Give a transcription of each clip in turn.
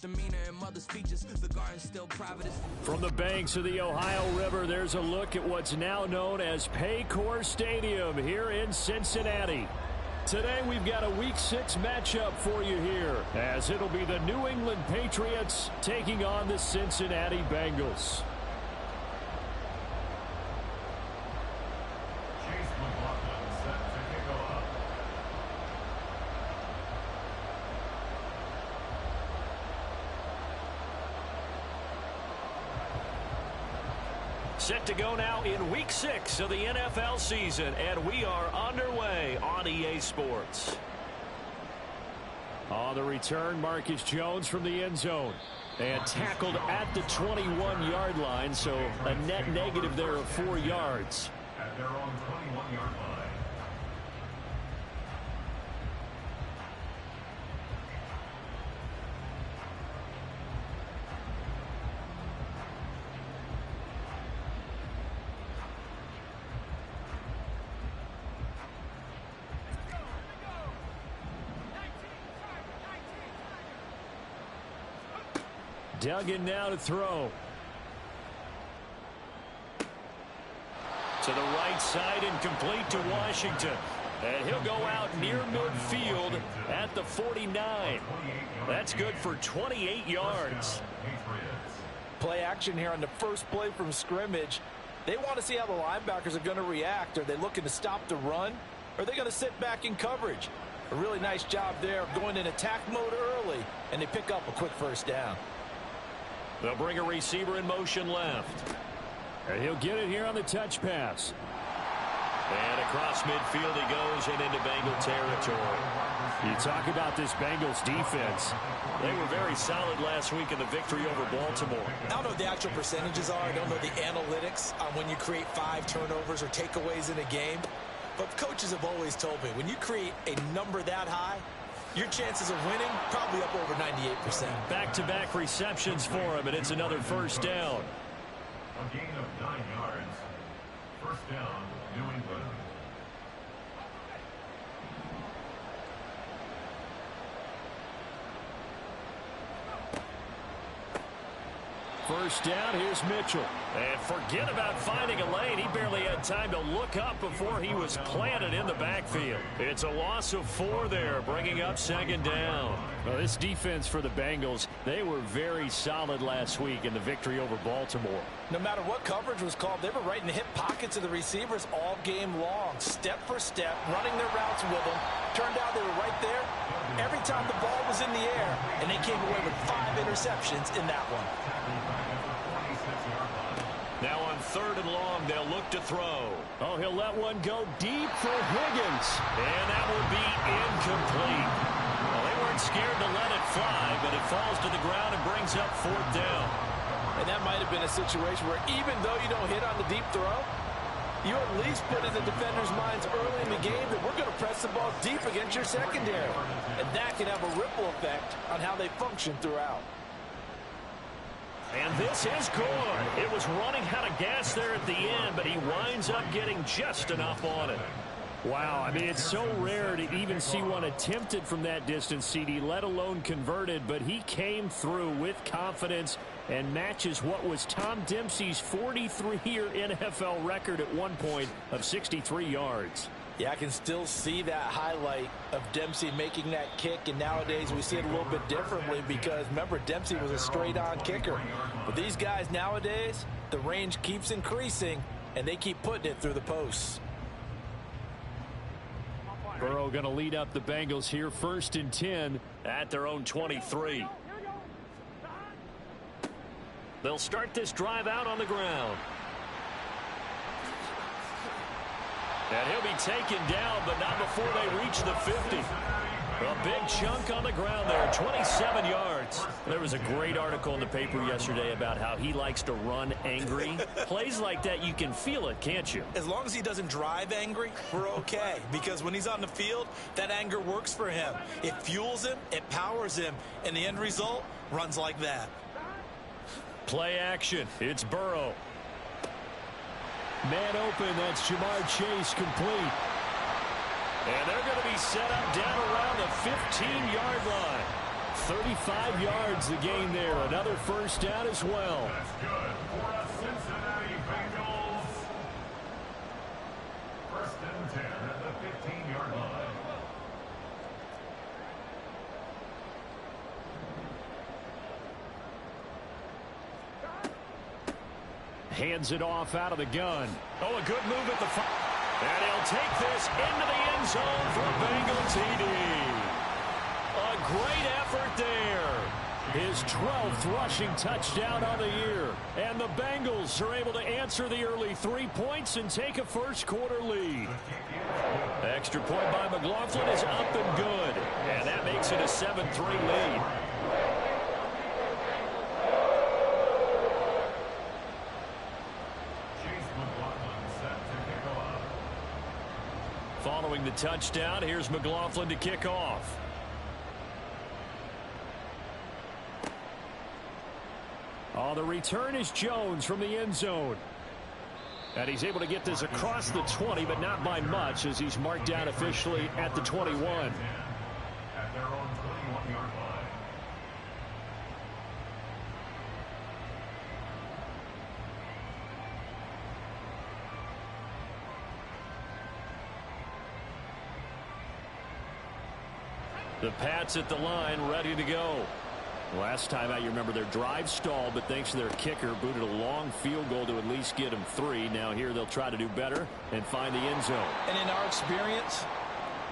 Demeanor and mother speeches, the garden's still private. From the banks of the Ohio River, there's a look at what's now known as Paycor Stadium here in Cincinnati. Today we've got a Week 6 matchup for you here, as it'll be the New England Patriots taking on the Cincinnati Bengals. Set to go now in Week 6 of the NFL season, and we are underway on EA Sports. On the return, Marcus Jones from the end zone. And tackled at the 21-yard line, so a net negative there of 4 yards. At their own 21-yard line. Duggan now to throw. To the right side and complete to Washington. And he'll go out near midfield at the 49. That's good for 28 yards. Play action here on the first play from scrimmage. They want to see how the linebackers are going to react. Are they looking to stop the run? Or are they going to sit back in coverage? A really nice job there of going in attack mode early, and they pick up a quick first down. They'll bring a receiver in motion left. And he'll get it here on the touch pass. And across midfield he goes and into Bengal territory. You talk about this Bengals defense. They were very solid last week in the victory over Baltimore. I don't know what the actual percentages are. I don't know the analytics on when you create 5 turnovers or takeaways in a game. But coaches have always told me, when you create a number that high, your chances of winning probably up over 98%. Back-to-back receptions for him, and it's another first down. A gain of 9 yards. First down, New England. First down, here's Mitchell. And forget about finding a lane. He barely had time to look up before he was planted in the backfield. It's a loss of 4 there, bringing up second down. Well, this defense for the Bengals, they were very solid last week in the victory over Baltimore. No matter what coverage was called, they were right in the hip pockets of the receivers all game long, step for step, running their routes with them. Turned out they were right there every time the ball was in the air, and they came away with 5 interceptions in that one. Now on 3rd and long, they'll look to throw. Oh, he'll let one go deep for Higgins. And that will be incomplete. Well, they weren't scared to let it fly, but it falls to the ground and brings up 4th down. And that might have been a situation where even though you don't hit on the deep throw, you at least put in the defenders' minds early in the game that we're going to press the ball deep against your secondary. And that can have a ripple effect on how they function throughout. And this is good. It was running out of gas there at the end, but he winds up getting just enough on it. Wow, I mean, it's so rare to even see one attempted from that distance, CD, let alone converted, but he came through with confidence and matches what was Tom Dempsey's 43-year NFL record at one point of 63 yards. Yeah, I can still see that highlight of Dempsey making that kick, and nowadays we see it a little bit differently because, remember, Dempsey was a straight-on kicker. But these guys nowadays, the range keeps increasing, and they keep putting it through the posts. Burrow going to lead up the Bengals here, 1st and 10 at their own 23. They'll start this drive out on the ground. And he'll be taken down, but not before they reach the 50. A big chunk on the ground there, 27 yards. There was a great article in the paper yesterday about how he likes to run angry. Plays like that, you can feel it, can't you? As long as he doesn't drive angry, we're okay. Because when he's on the field, that anger works for him. It fuels him, it powers him, and the end result runs like that. Play action. It's Burrow. Man open, that's Jamar Chase, complete. And they're going to be set up down around the 15-yard line. 35 yards the gain there. Another first down as well. That's good for the Cincinnati Bengals. First and 10 at the 15-yard line. Hands it off out of the gun. Oh, a good move at the front. And he'll take this into the end zone for a Bengal TD. A great effort there. His 12th rushing touchdown on the year. And the Bengals are able to answer the early 3 points and take a first-quarter lead. Extra point by McLaughlin is up and good. And that makes it a 7-3 lead. Following the touchdown, here's McLaughlin to kick off. On the return is Jones from the end zone. And he's able to get this across the 20, but not by much, as he's marked down officially at the 21. At their own 21-yard line. The Pats at the line, ready to go. Last time out, you remember their drive stalled, but thanks to their kicker, booted a long field goal to at least get them 3. Now here they'll try to do better and find the end zone. And in our experience,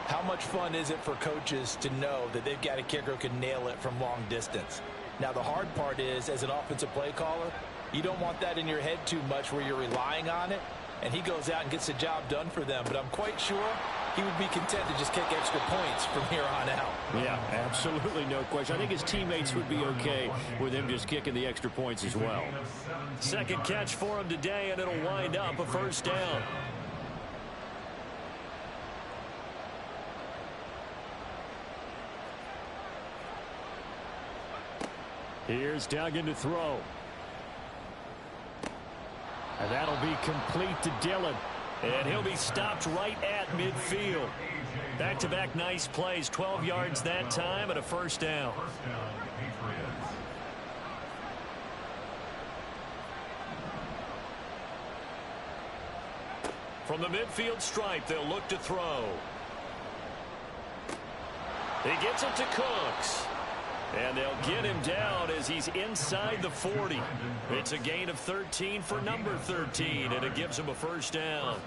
how much fun is it for coaches to know that they've got a kicker who can nail it from long distance? Now the hard part is, as an offensive play caller, you don't want that in your head too much where you're relying on it, and he goes out and gets the job done for them. But I'm quite sure he would be content to just kick extra points from here on out. Yeah, absolutely no question. I think his teammates would be okay with him just kicking the extra points as well. Second catch for him today, and it'll wind up a first down. Here's Duggan to throw. And that'll be complete to Dillon. And he'll be stopped right at midfield. Back-to-back nice plays. 12 yards that time and a first down. First down, Patriots. From the midfield stripe, they'll look to throw. He gets it to Cooks. And they'll get him down as he's inside the 40. It's a gain of 13 for number 13, and it gives him a first down.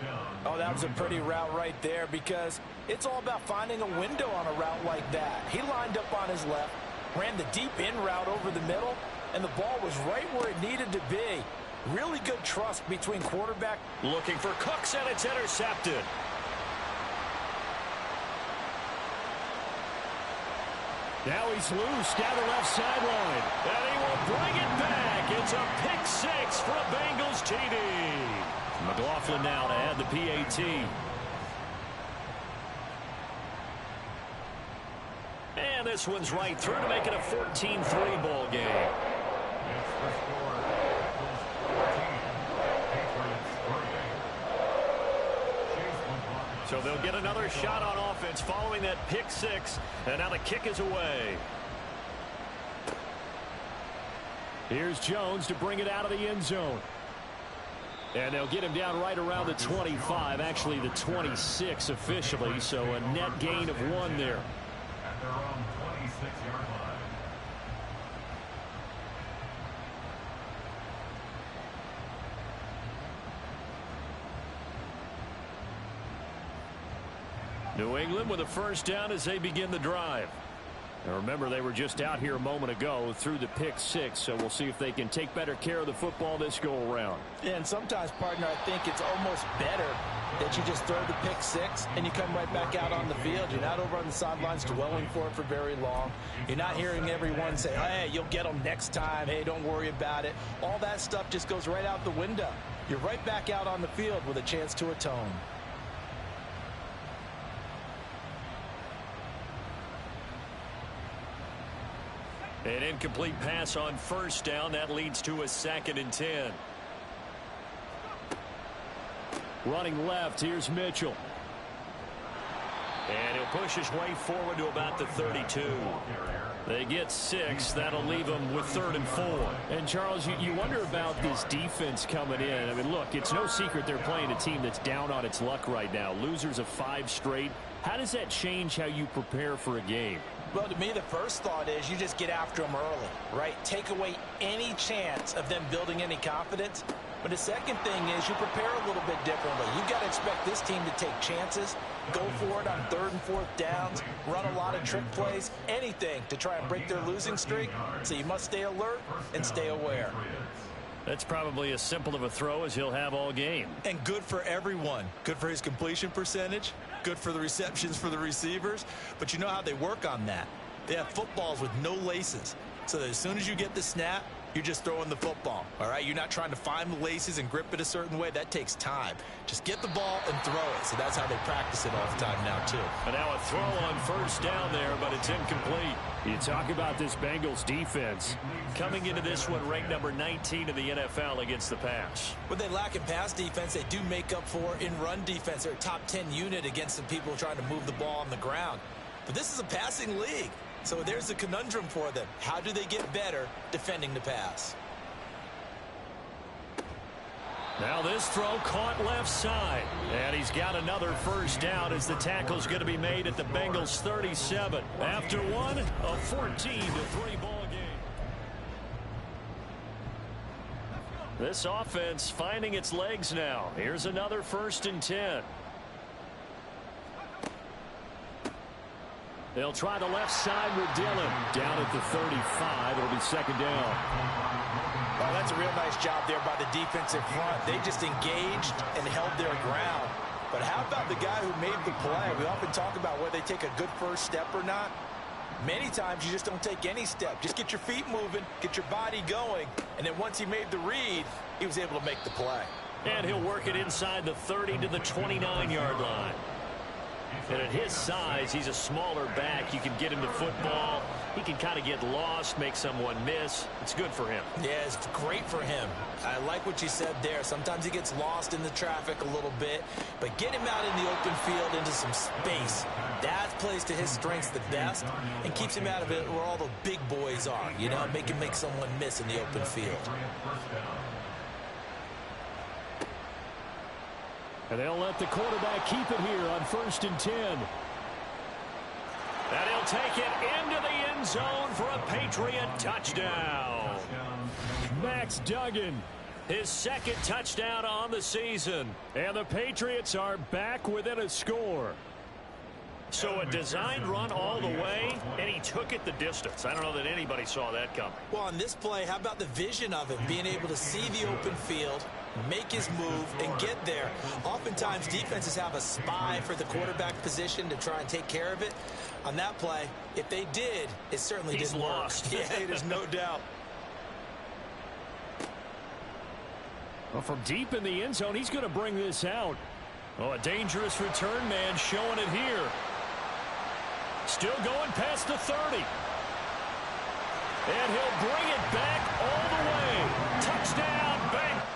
Oh, that was a pretty route right there, because it's all about finding a window on a route like that. He lined up on his left, ran the deep in route over the middle, and the ball was right where it needed to be. Really good trust between quarterback. Looking for Cooks, and it's intercepted. Now he's loose down the left sideline. And he will bring it back. It's a pick 6 for a Bengals TD. McLaughlin now to add the PAT. And this one's right through to make it a 14-3 ball game. It's the score. So they'll get another shot on offense following that pick 6. And now the kick is away. Here's Jones to bring it out of the end zone. And they'll get him down right around the 25, actually the 26 officially. So a net gain of 1 there. At their own 26-yard line. New England with a first down as they begin the drive. Now remember, they were just out here a moment ago through the pick 6, so we'll see if they can take better care of the football this go-around. Yeah, and sometimes, partner, I think it's almost better that you just throw the pick 6 and you come right back out on the field. You're not over on the sidelines dwelling for it for very long. You're not hearing everyone say, hey, you'll get them next time. Hey, don't worry about it. All that stuff just goes right out the window. You're right back out on the field with a chance to atone. An incomplete pass on first down. That leads to a 2nd and 10. Running left, here's Mitchell. And he'll push his way forward to about the 32. They get 6. That'll leave them with 3rd and 4. And, Charles, you wonder about this defense coming in. I mean, look, it's no secret they're playing a team that's down on its luck right now. Losers of 5 straight. How does that change how you prepare for a game? Well, to me, the first thought is you just get after them early, right? Take away any chance of them building any confidence. But the second thing is you prepare a little bit differently. You've got to expect this team to take chances, go for it on 3rd and 4th downs, run a lot of trick plays, anything to try and break their losing streak. So you must stay alert and stay aware. That's probably as simple of a throw as he'll have all game. And good for everyone. Good for his completion percentage. Good for the receptions for the receivers. But you know how they work on that. They have footballs with no laces. So that as soon as you get the snap, you're just throwing the football, all right? You're not trying to find the laces and grip it a certain way. That takes time. Just get the ball and throw it. So that's how they practice it all the time now, too. And now a throw on 1st down there, but it's incomplete. You talk about this Bengals defense. Coming into this one, ranked number 19 in the NFL against the pass. When they lack in pass defense, they do make up for in run defense. They're a top 10 unit against the people trying to move the ball on the ground. But this is a passing league. So there's a conundrum for them. How do they get better defending the pass? Now this throw caught left side. And he's got another 1st down as the tackle's going to be made at the Bengals 37. After one, a 14-3 ball game. This offense finding its legs now. Here's another 1st and 10. They'll try the left side with Dillon. Down at the 35. It'll be 2nd down. Well, that's a real nice job there by the defensive front. They just engaged and held their ground. But how about the guy who made the play? We often talk about whether they take a good first step or not. Many times you just don't take any step. Just get your feet moving, get your body going, and then once he made the read, he was able to make the play. And he'll work it inside the 30 to the 29-yard line. And at his size, he's a smaller back. You can get him the football. He can kind of get lost, make someone miss. It's good for him. Yeah, it's great for him. I like what you said there. Sometimes he gets lost in the traffic a little bit, but get him out in the open field into some space. That plays to his strengths the best and keeps him out of it where all the big boys are. You know, make him make someone miss in the open field. And they'll let the quarterback keep it here on 1st and 10. And he'll take it into the end zone for a Patriot touchdown. Max Duggan. His 2nd touchdown on the season. And the Patriots are back within a score. So a designed run all the way, and he took it the distance. I don't know that anybody saw that coming. Well, on this play, how about the vision of him, being able to see the open field, make his move, and get there. Oftentimes, defenses have a spy for the quarterback position to try and take care of it. On that play, if they did, it certainly He's didn't lost. work. Yeah, there's no doubt. Well, from deep in the end zone, he's going to bring this out. Oh, a dangerous return man showing it here. Still going past the 30. And he'll bring it back all the way. Touchdown, Bengals.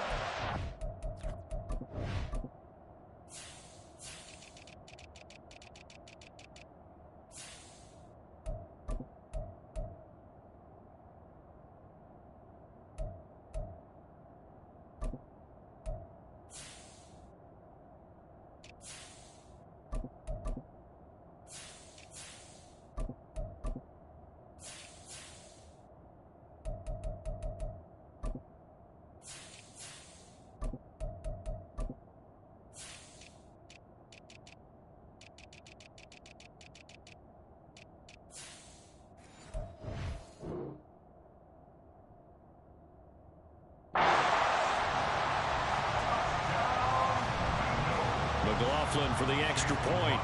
McLaughlin for the extra point.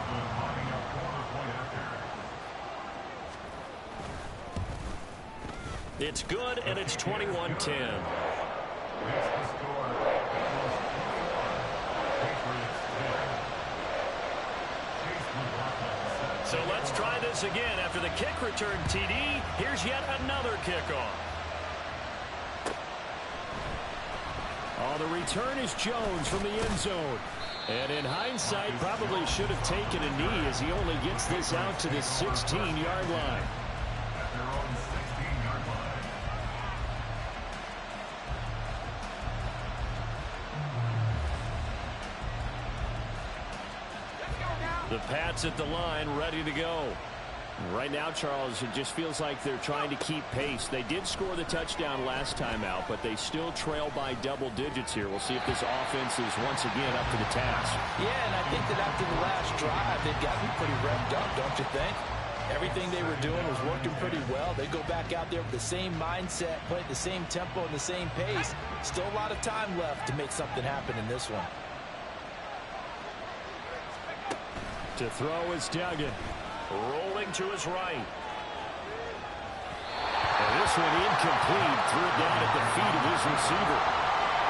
It's good, and it's 21-10. So let's try this again. After the kick return TD, here's yet another kickoff. Oh, the return is Jones from the end zone. And in hindsight, probably should have taken a knee as he only gets this out to the 16-yard line. At their own 16-yard line. The Pats at the line, ready to go. Right now, Charles, it just feels like they're trying to keep pace. They did score the touchdown last time out, but they still trail by double digits here. We'll see if this offense is once again up to the task. Yeah, and I think that after the last drive, they've gotten pretty revved up, don't you think? Everything they were doing was working pretty well. They go back out there with the same mindset, play at the same tempo and the same pace. Still a lot of time left to make something happen in this one. To throw is Duggan. Rolling to his right. And this one incomplete. Threw it down at the feet of his receiver.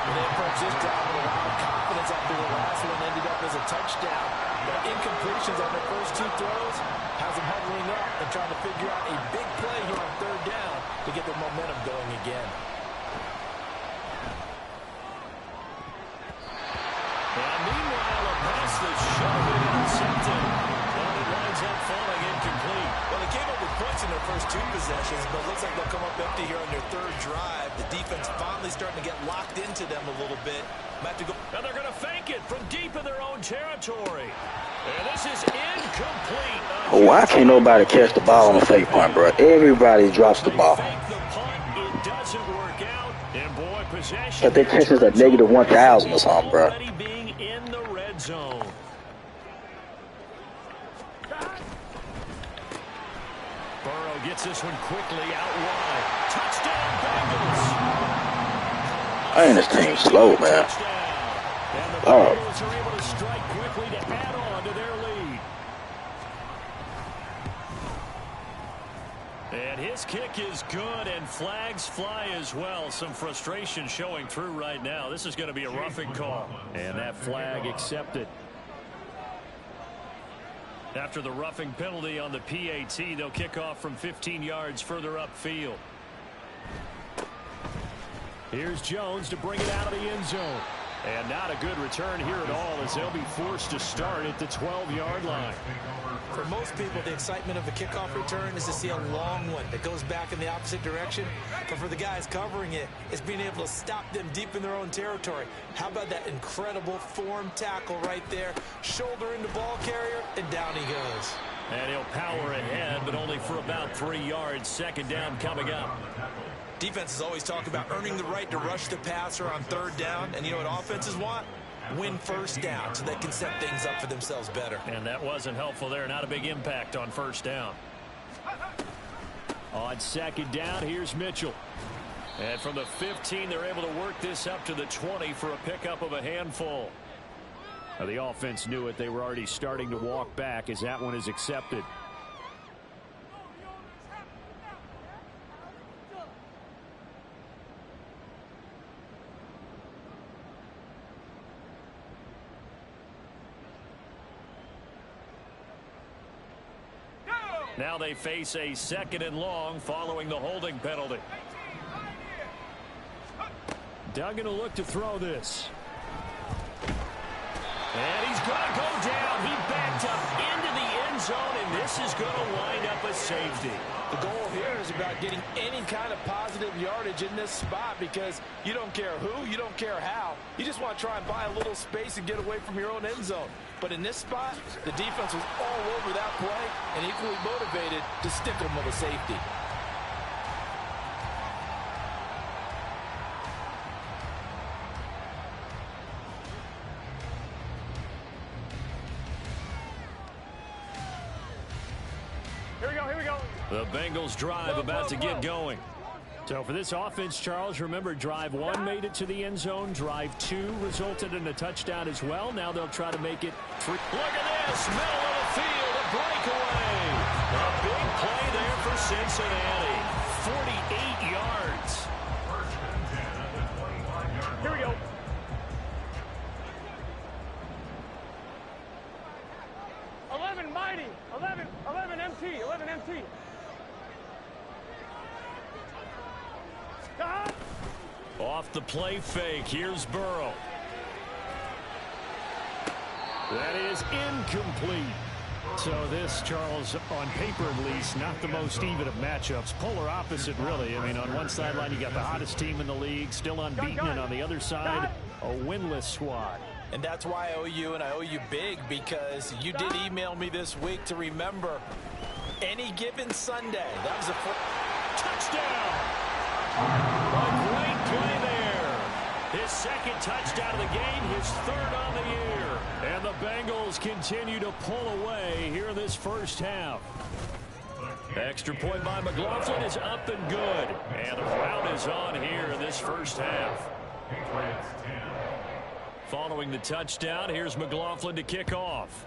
And they approach this drive with a lot of confidence after the last one ended up as a touchdown. But incompletions on their first two throws has them huddling up and trying to figure out a big play here on third down to get their momentum going again. And meanwhile, a pass that should have been intercepted. But it winds up falling incomplete. Well, they came up with points in their first two possessions, but it looks like they'll come up empty here on their third drive. The defense finally starting to get locked into them a little bit. Might have to go. And they're going to fake it from deep in their own territory. And this is incomplete. Why can't nobody catch the ball on a fake punt, bro? Everybody drops the ball. Fake the punt, it doesn't work out. And boy, possession. But they catch us at negative 1,000 or something, bro. Already being in the red zone. Burrow gets this one quickly out wide. Touchdown, Bengals. Man, this team's slow, man. And the Bengals are able to strike quickly to add on to their lead. And his kick is good, and flags fly as well. Some frustration showing through right now. This is going to be a roughing call. And that flag accepted. After the roughing penalty on the PAT, they'll kick off from 15 yards further upfield. Here's Jones to bring it out of the end zone. And not a good return here at all as they'll be forced to start at the 12-yard line. For most people, the excitement of a kickoff return is to see a long one that goes back in the opposite direction. But for the guys covering it, it's being able to stop them deep in their own territory. How about that incredible form tackle right there? Shoulder into ball carrier, and down he goes. And he'll power ahead, but only for about 3 yards. Second down coming up. Defenses always talk about earning the right to rush the passer on third down. And you know what offenses want? Win first down so they can set things up for themselves better. And that wasn't helpful there. Not a big impact on first down. On second down, here's Mitchell. And from the 15, they're able to work this up to the 20 for a pickup of a handful. Now, the offense knew it. They were already starting to walk back as that one is accepted. Now they face a second and long following the holding penalty. Duggan will look to throw this. And he's going to go down. He backed up into the end zone, and this is going to wind up a safety. The goal here is about getting any kind of positive yardage in this spot because you don't care who, you don't care how. You just want to try and buy a little space and get away from your own end zone. But in this spot, the defense was all over that play and equally motivated to stick them with a safety. The Bengals drive about to get going. So for this offense, Charles, remember drive 1 made it to the end zone. Drive 2 resulted in a touchdown as well. Now they'll try to make it 3. Look at this, middle of the field, a breakaway. A big play there for Cincinnati. 48 yards. Here we go. Mighty, 11 MT. Off the play fake, here's Burrow. That is incomplete. So this, Charles, on paper at least, not the most even of matchups. Polar opposite, really. I mean, on one sideline, you got the hottest team in the league, still unbeaten, and on the other side, a winless squad. And that's why I owe you, and I owe you big, because you did email me this week to remember any given Sunday. That was a touchdown. A great play there. His second touchdown of the game, his third on the year. And the Bengals continue to pull away here in this first half. Extra point by McLaughlin is up and good. And the rout is on here in this first half. Following the touchdown, here's McLaughlin to kick off.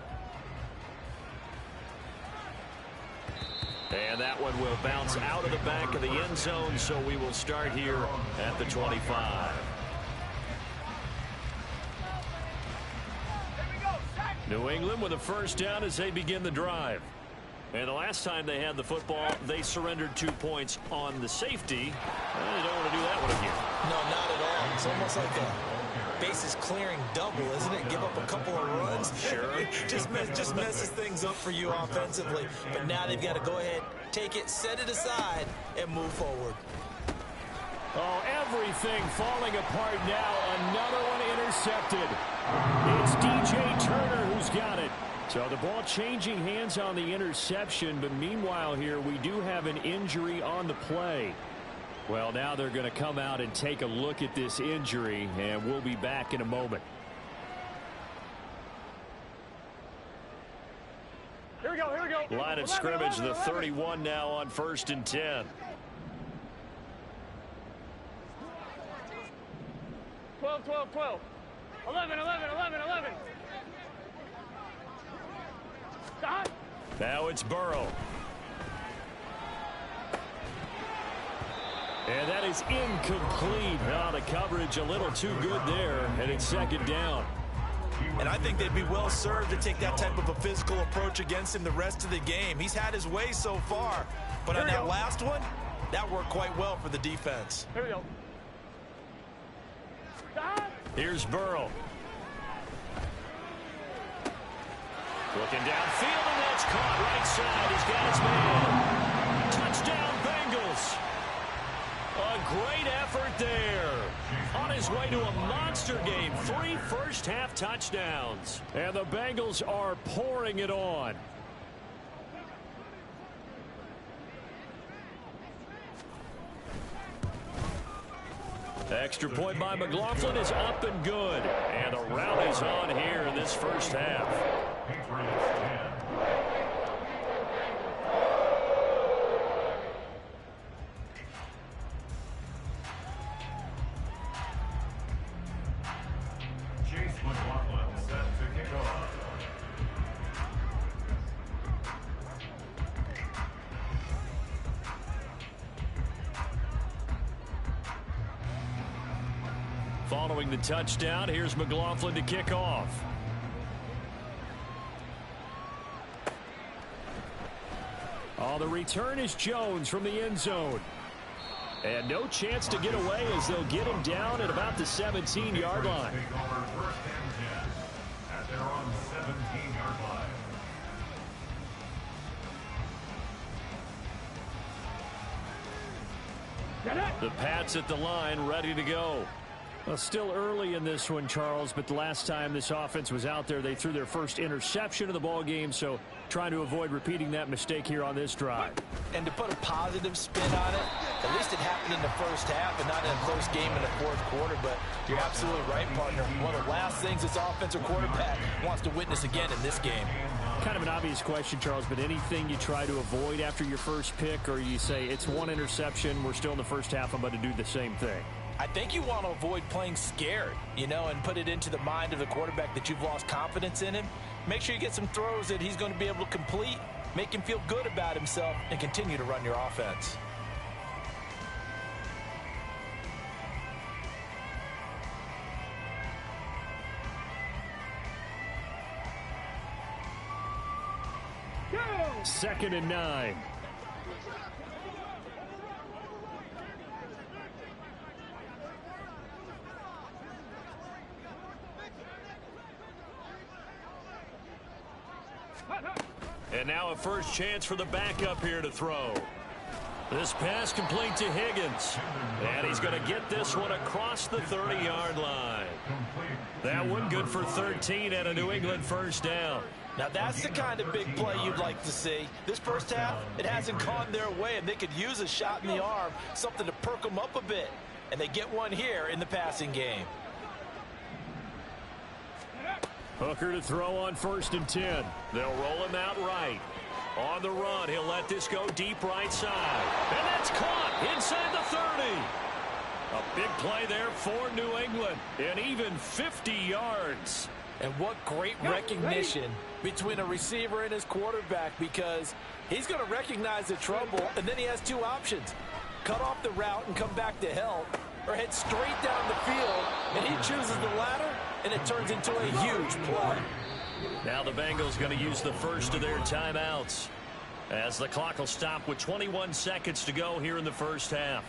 And that one will bounce out of the back of the end zone, so we will start here at the 25. New England with a first down as they begin the drive. And the last time they had the football, they surrendered 2 points on the safety. Well, they don't want to do that one again. No, not at all. It's almost like a bases clearing double, isn't it? Give up a couple of runs. Sure. just messes things up for you offensively. But now they've got to go ahead, take it, set it aside, and move forward. Oh, everything falling apart now. Another one intercepted. It's DJ Turner who's got it. So the ball changing hands on the interception, but meanwhile here we do have an injury on the play. Well, now they're going to come out and take a look at this injury, and we'll be back in a moment. Here we go. Line of scrimmage, the 31 now on 1st and 10. 12. 11. Stop. Now it's Burrow. And that is incomplete. Now the coverage a little too good there, and it's second down. And I think they'd be well served to take that type of a physical approach against him the rest of the game. He's had his way so far, but on that last one, that worked quite well for the defense. Here we go. Stop. Here's Burrow. Looking downfield, and that's caught right side. He's got his man. Touchdown, Bengals. A great effort there. On his way to a monster game. 3 first-half touchdowns. And the Bengals are pouring it on. Extra point by McLaughlin is up and good. And the rout is on here in this first half. Chase McLaughlin set to kick off. Following the touchdown, here's McLaughlin to kick off. Oh, the return is Jones from the end zone. And no chance to get away as they'll get him down at about the 17-yard line. Take over 1st and 10 at their own 17-yard line. The Pats at the line, ready to go. Well, still early in this one, Charles, but the last time this offense was out there, they threw their first interception of the ball game, so trying to avoid repeating that mistake here on this drive. And to put a positive spin on it, at least it happened in the first half and not in a close game in the fourth quarter, but you're absolutely right, partner. One of the last things this offensive quarterback wants to witness again in this game. Kind of an obvious question, Charles, but anything you try to avoid after your first pick, or you say it's one interception, we're still in the first half, I'm going to do the same thing? I think you want to avoid playing scared, and put it into the mind of the quarterback that you've lost confidence in him. Make sure you get some throws that he's going to be able to complete, make him feel good about himself, and continue to run your offense. Second and 9. And now a first chance for the backup here to throw. This pass complete to Higgins. And he's going to get this one across the 30-yard line. That one good for 13 and a New England first down. Now that's the kind of big play you'd like to see. This first half, it hasn't gone their way, and they could use a shot in the arm, something to perk them up a bit. And they get one here in the passing game. Hooker to throw on 1st and 10. They'll roll him out right. On the run, he'll let this go deep right side. And that's caught inside the 30. A big play there for New England. And even 50 yards. And what great recognition between a receiver and his quarterback, because he's going to recognize the trouble, and then he has two options. Cut off the route and come back to help, or head straight down the field, and he chooses the latter, and it turns into a huge play. Now the Bengals going to use the first of their timeouts as the clock will stop with 21 seconds to go here in the first half.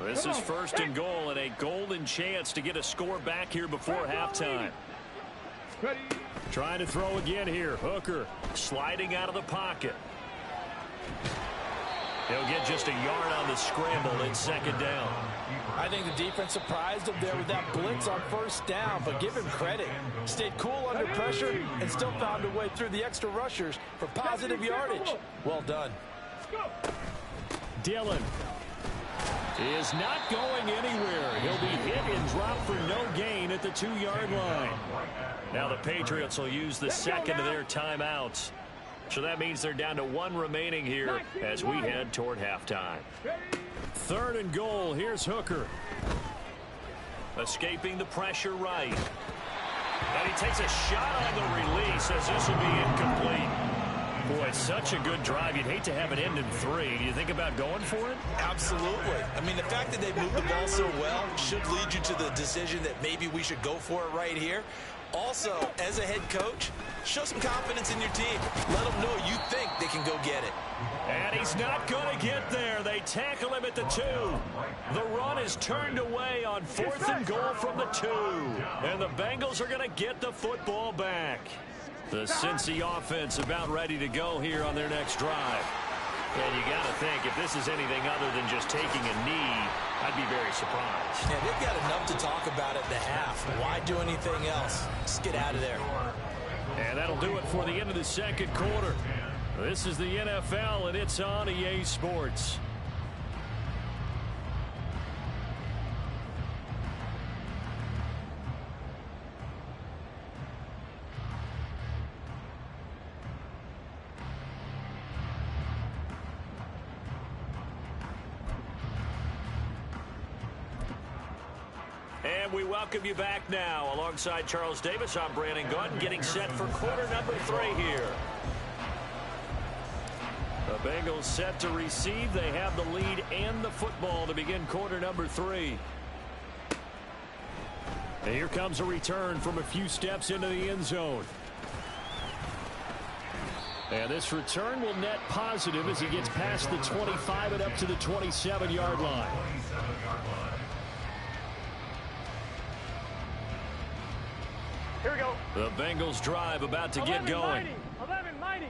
This is 1st and goal and a golden chance to get a score back here before halftime. Trying to throw again here. Hooker sliding out of the pocket. He'll get just a yard on the scramble in 2nd down. I think the defense surprised him there with that blitz on 1st down, but give him credit. Stayed cool under pressure and still found a way through the extra rushers for positive yardage. Well done. Dillon is not going anywhere. He'll be hit and dropped for no gain at the 2-yard line. Now the Patriots will use the 2nd of their timeouts. So that means they're down to 1 remaining here as we head toward halftime. 3rd and goal. Here's Hooker. Escaping the pressure right. And he takes a shot on the release as this will be incomplete. Boy, it's such a good drive. You'd hate to have it end in 3. Do you think about going for it? Absolutely. I mean, the fact that they moved the ball so well should lead you to the decision that maybe we should go for it right here. Also, as a head coach, show some confidence in your team. Let them know you think they can go get it. And he's not going to get there. They tackle him at the 2. The run is turned away on 4th and goal from the 2. And the Bengals are going to get the football back. The Cincy offense about ready to go here on their next drive. And you got to think, if this is anything other than just taking a knee, I'd be very surprised. Yeah, they've got enough to talk about at the half. Why do anything else? Just get out of there. And that'll do it for the end of the 2nd quarter. This is the NFL, and it's on EA Sports. And we welcome you back now. Alongside Charles Davis, I'm Brandon Gaudin, getting set for quarter number 3 here. The Bengals set to receive. They have the lead and the football to begin quarter number 3. And here comes a return from a few steps into the end zone. And this return will net positive as he gets past the 25 and up to the 27-yard line. Here we go. The Bengals drive about to get going. 11 mighty.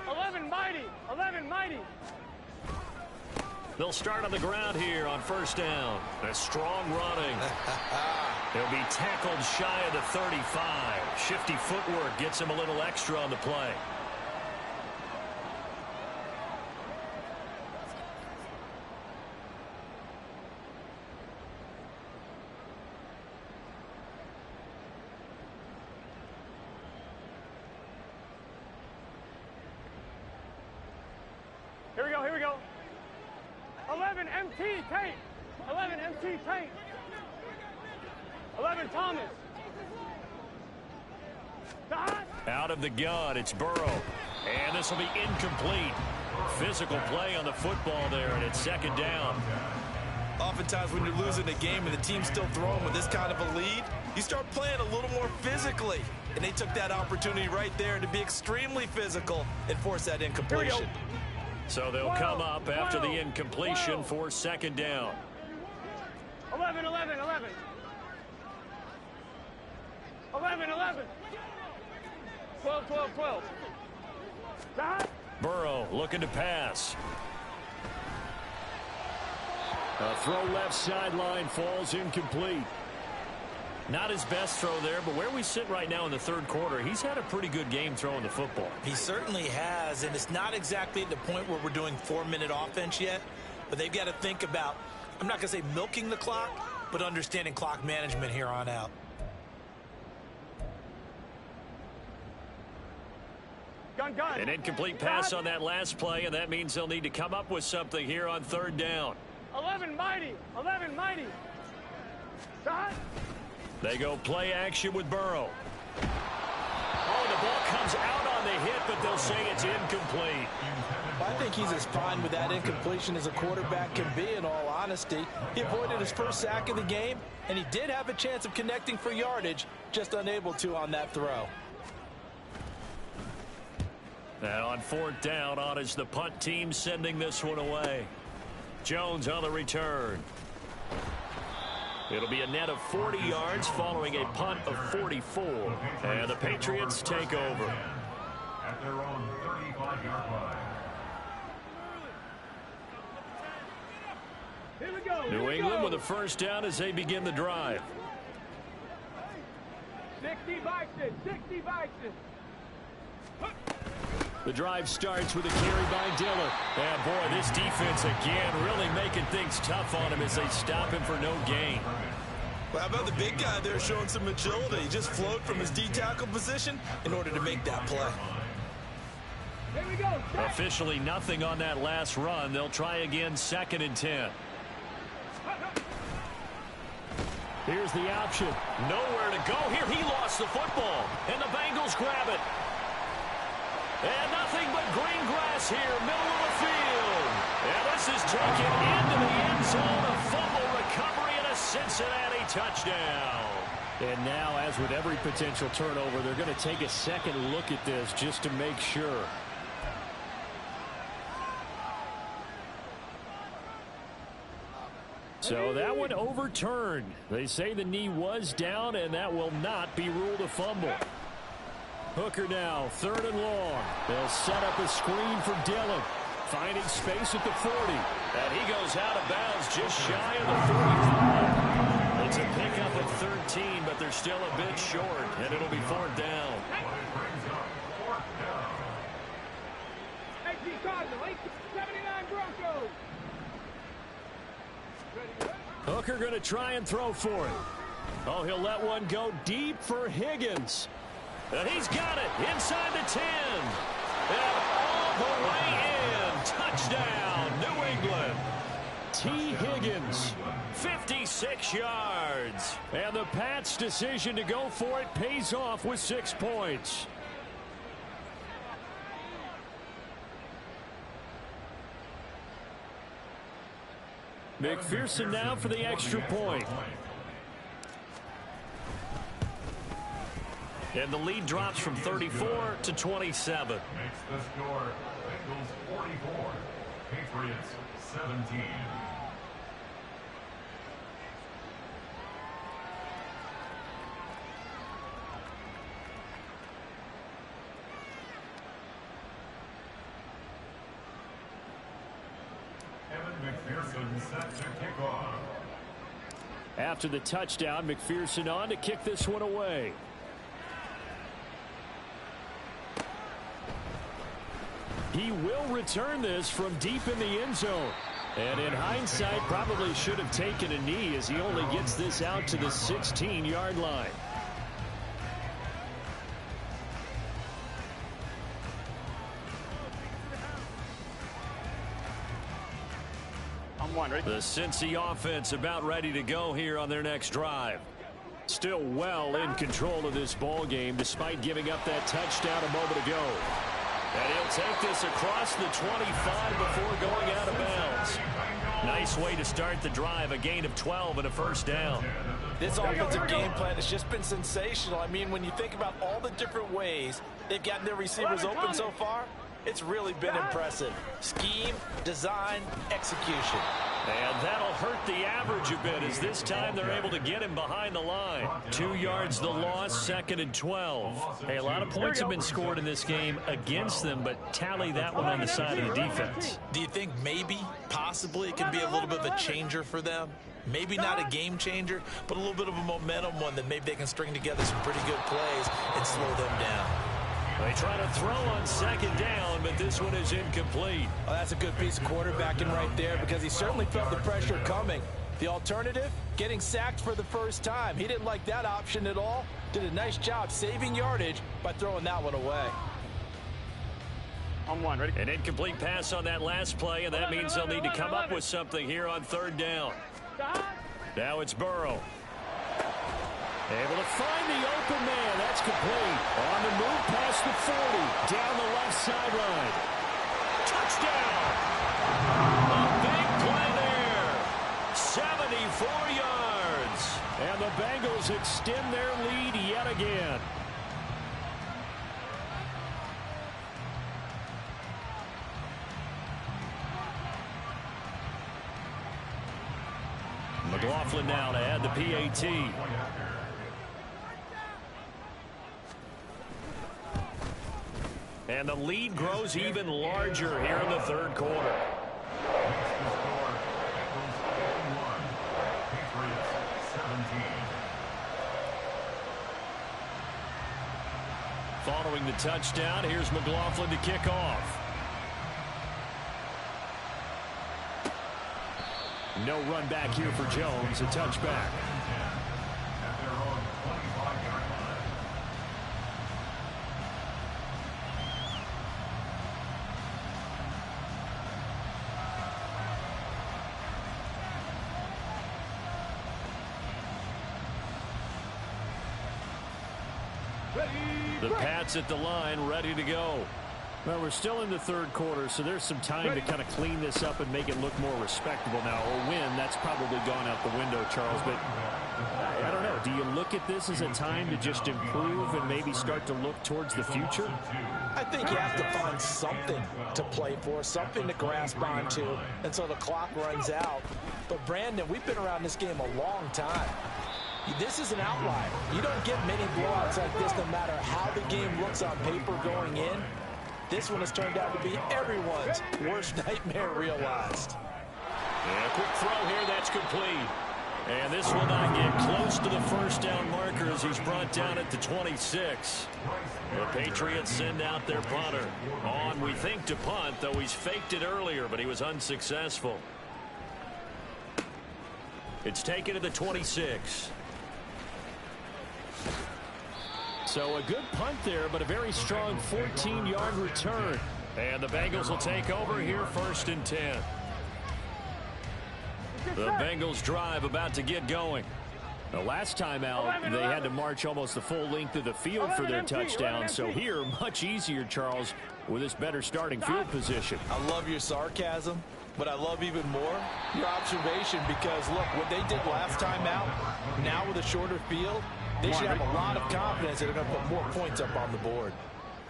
11 mighty. 11 mighty. They'll start on the ground here on 1st down. A strong running. He'll be tackled shy of the 35. Shifty footwork gets him a little extra on the play. Here we go. Here we go. 11 MT Tate. 11 MT Tate. 11 Thomas. Out of the gun, it's Burrow. And this will be incomplete. Physical play on the football there, and it's 2nd down. oftentimes when you're losing a game and the team's still throwing with this kind of a lead, you start playing a little more physically. And they took that opportunity right there to be extremely physical and force that incompletion. So they'll come up after the incompletion for second down. 11, 11, 11. 11, 11. 12, 12, 12. Burrow looking to pass. A throw left sideline falls incomplete. Not his best throw there, but where we sit right now in the third quarter, he's had a pretty good game throwing the football. He certainly has, and it's not exactly at the point where we're doing 4-minute offense yet, but they've got to think about, I'm not going to say milking the clock, but understanding clock management here on out. An incomplete pass on that last play, and that means they'll need to come up with something here on third down. 11 mighty. 11 mighty. They go play action with Burrow. Oh, the ball comes out on the hit, but they'll say it's incomplete. I think he's as fine with that incompletion as a quarterback can be, in all honesty. He avoided his first sack of the game, and he did have a chance of connecting for yardage, just unable to on that throw. Now on fourth down, on is the punt team sending this one away. Jones on the return. It'll be a net of 40 yards following a punt of 44. And the Patriots take over. At their own 35-yard line. Here we go. New England with a first down as they begin the drive. 60 Bison. 60 Bison. The drive starts with a carry by Dillon. And boy, this defense again really making things tough on him as they stop him for no gain. Well, how about the big guy there showing some agility? He just flowed from his D-tackle position in order to make that play. Here we go. Officially nothing on that last run. They'll try again, 2nd and 10. Here's the option. Nowhere to go here. He lost the football. And the Bengals grab it. And nothing but green grass here, middle of the field. And this is taken into the end zone. A fumble recovery and a Cincinnati touchdown. And now, as with every potential turnover, they're going to take a second look at this just to make sure. So that one overturned. They say the knee was down, and that will not be ruled a fumble. Hooker now, 3rd and long. They'll set up a screen for Dillon. Finding space at the 40. And he goes out of bounds just shy of the 45. It's a pickup of 13, but they're still a bit short, and it'll be 4th down. HD Cardinal, 79 Broncos. Hooker going to try and throw for it. Oh, he'll let one go deep for Higgins. And he's got it inside the 10. And all the way in. Touchdown, New England. T. Higgins, 56 yards. And the Pats' decision to go for it pays off with 6 points. McPherson now for the extra point. And the lead drops from 34 to 27. Makes the score Bengals 44, Patriots 17. Evan McPherson set to kick off. After the touchdown, McPherson on to kick this one away. He will return this from deep in the end zone. And in hindsight, probably should have taken a knee as he only gets this out to the 16-yard line. The Cincy offense about ready to go here on their next drive. Still well in control of this ball game despite giving up that touchdown a moment ago. And he'll take this across the 25 before going out of bounds. Nice way to start the drive, a gain of 12 and a first down. This offensive game plan has just been sensational. I mean, when you think about all the different ways they've gotten their receivers open so far, it's really been impressive. Scheme, design, execution. And that'll hurt the average a bit as this time they're able to get him behind the line. 2 yards the loss, 2nd and 12. Hey, a lot of points have been scored in this game against them, but tally that one on the side of the defense. Do you think maybe, possibly, it can be a little bit of a changer for them? Maybe not a game changer, but a little bit of a momentum one that maybe they can string together some pretty good plays and slow them down. They try to throw on 2nd down, but this one is incomplete. Well, that's a good piece of quarterbacking right there because he certainly felt the pressure coming. The alternative, getting sacked for the first time. He didn't like that option at all. Did a nice job saving yardage by throwing that one away. On one, ready? An incomplete pass on that last play, and that means they'll need to come up with something here on 3rd down. Now it's Burrow. Able to find the open man. That's complete. On the move past the 40. Down the left sideline. Touchdown. A big play there. 74 yards. And the Bengals extend their lead yet again. McLaughlin now to add the PAT. And the lead grows even larger here in the 3rd quarter. Following the touchdown, here's McLaughlin to kick off. No run back here for Jones, a touchback. The Pats at the line, ready to go. Well, we're still in the 3rd quarter, so there's some time to kind of clean this up and make it look more respectable now. A win, that's probably gone out the window, Charles, but I don't know. Do you look at this as a time to just improve and maybe start to look towards the future? I think you have to find something to play for, something to grasp onto until the clock runs out. But, Brandon, we've been around this game a long time. This is an outlier. You don't get many blowouts like this no matter how the game looks on paper going in. This one has turned out to be everyone's worst nightmare realized. And a quick throw here, that's complete. And this will not get close to the first down marker as he's brought down at the 26. The Patriots send out their punter. On, we think, to punt, though he's faked it earlier, but he was unsuccessful. It's taken to the 26. So a good punt there, but a very strong 14-yard return. And the Bengals will take over here 1st and 10. The Bengals drive about to get going. The last time out, they had to march almost the full length of the field for their touchdown. So here, much easier, Charles, with this better starting field position. I love your sarcasm, but I love even more your observation because, look, what they did last time out, now with a shorter field, they should have a lot of confidence that they're going to put more points up on the board.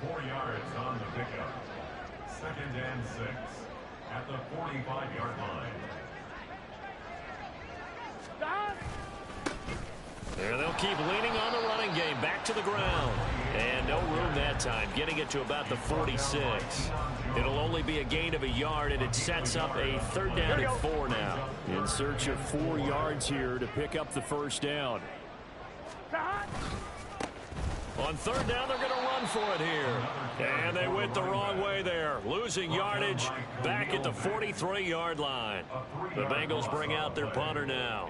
4 yards on the pickup. 2nd and 6 at the 45-yard line. And they'll keep leaning on the running game. Back to the ground. And no room that time. Getting it to about the 46. It'll only be a gain of a yard, and it sets up a 3rd down and 4 now. In search of 4 yards here to pick up the first down. On 3rd down, they're going to run for it here. And they went the wrong way there. Losing yardage back at the 43-yard line. The Bengals bring out their punter now.